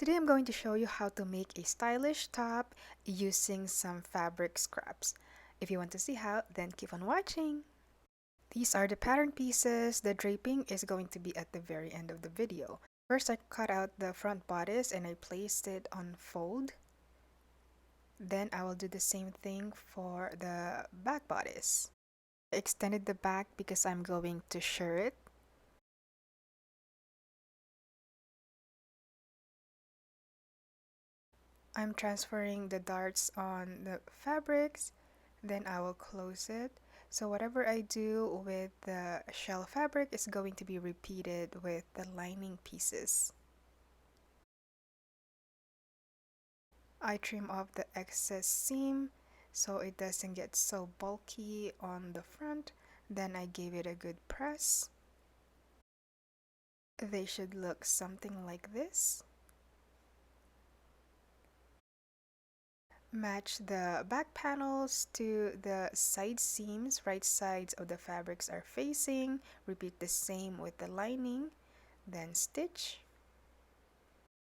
Today I'm going to show you how to make a stylish top using some fabric scraps. If you want to see how, then keep on watching. These are the pattern pieces. The draping is going to be at the very end of the video. First, I cut out the front bodice and I placed it on fold. Then I will do the same thing for the back bodice. I extended the back because I'm going to shirr it. I'm transferring the darts on the fabrics, then I will close it. So whatever I do with the shell fabric is going to be repeated with the lining pieces. I trim off the excess seam so it doesn't get so bulky on the front. Then I gave it a good press. They should look something like this. Match the back panels to the side seams. Right sides of the fabrics are facing. Repeat the same with the lining. Then stitch.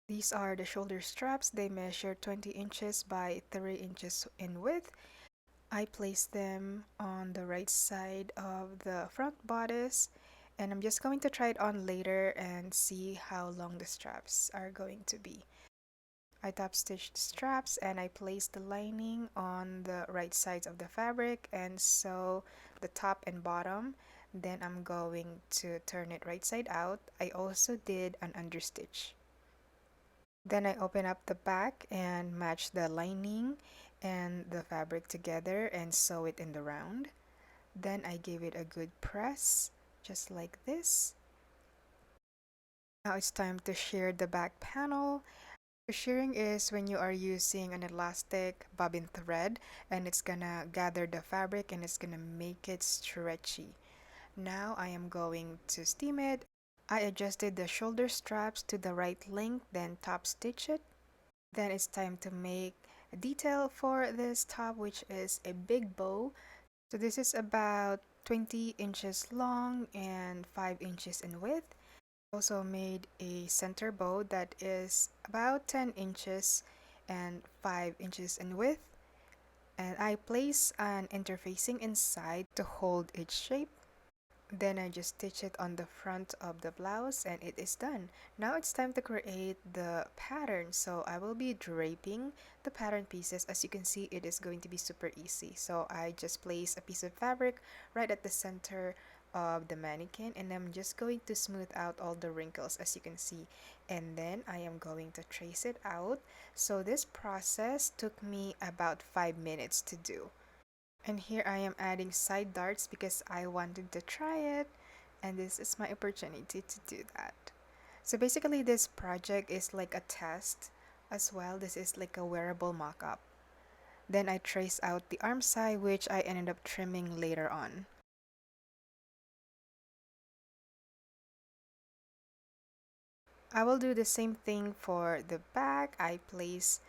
These are the shoulder straps. They measure 20 inches by 3 inches in width. I place them on the right side of the front bodice, and I'm just going to try it on later and see how long the straps are going to be. I top stitched the straps and I placed the lining on the right sides of the fabric and sew the top and bottom. Then I'm going to turn it right side out. I also did an understitch. Then I open up the back and match the lining and the fabric together and sew it in the round. Then I gave it a good press, just like this. Now it's time to shear the back panel. Shearing is when you are using an elastic bobbin thread and it's gonna gather the fabric and it's gonna make it stretchy. Now I am going to steam it. I adjusted the shoulder straps to the right length, then top stitch it. Then it's time to make a detail for this top, which is a big bow. So this is about 20 inches long and 5 inches in width. Also made a center bow that is about 10 inches and 5 inches in width. And I place an interfacing inside to hold its shape. Then I just stitch it on the front of the blouse and it is done. Now it's time to create the pattern. So I will be draping the pattern pieces. As you can see, it is going to be super easy. So I just place a piece of fabric right at the center of the mannequin and I'm just going to smooth out all the wrinkles, as you can see, and then I am going to trace it out. So this process took me about 5 minutes to do. And here I am adding side darts because I wanted to try it, and this is my opportunity to do that. So basically this project is like a test as well. This is like a wearable mock-up. Then I trace out the arm side, which I ended up trimming later on. I will do the same thing for the back. I place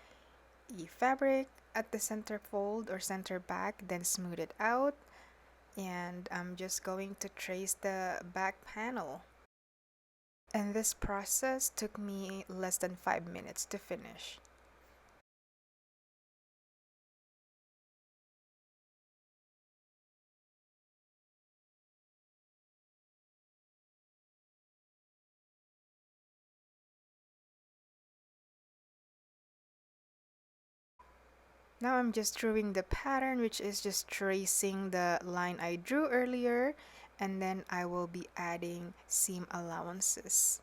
the fabric at the center fold or center back, then smooth it out. And I'm just going to trace the back panel. And this process took me less than 5 minutes to finish. Now I'm just drawing the pattern, which is just tracing the line I drew earlier, and then I will be adding seam allowances.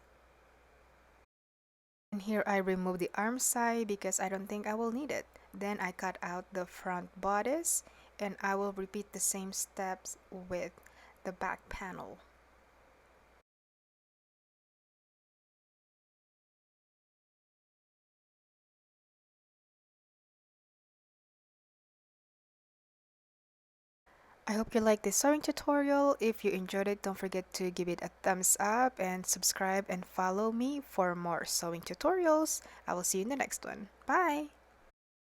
And here I remove the arm side because I don't think I will need it. Then I cut out the front bodice and I will repeat the same steps with the back panel. I hope you liked this sewing tutorial. If you enjoyed it, don't forget to give it a thumbs up and subscribe and follow me for more sewing tutorials. I will see you in the next one. Bye!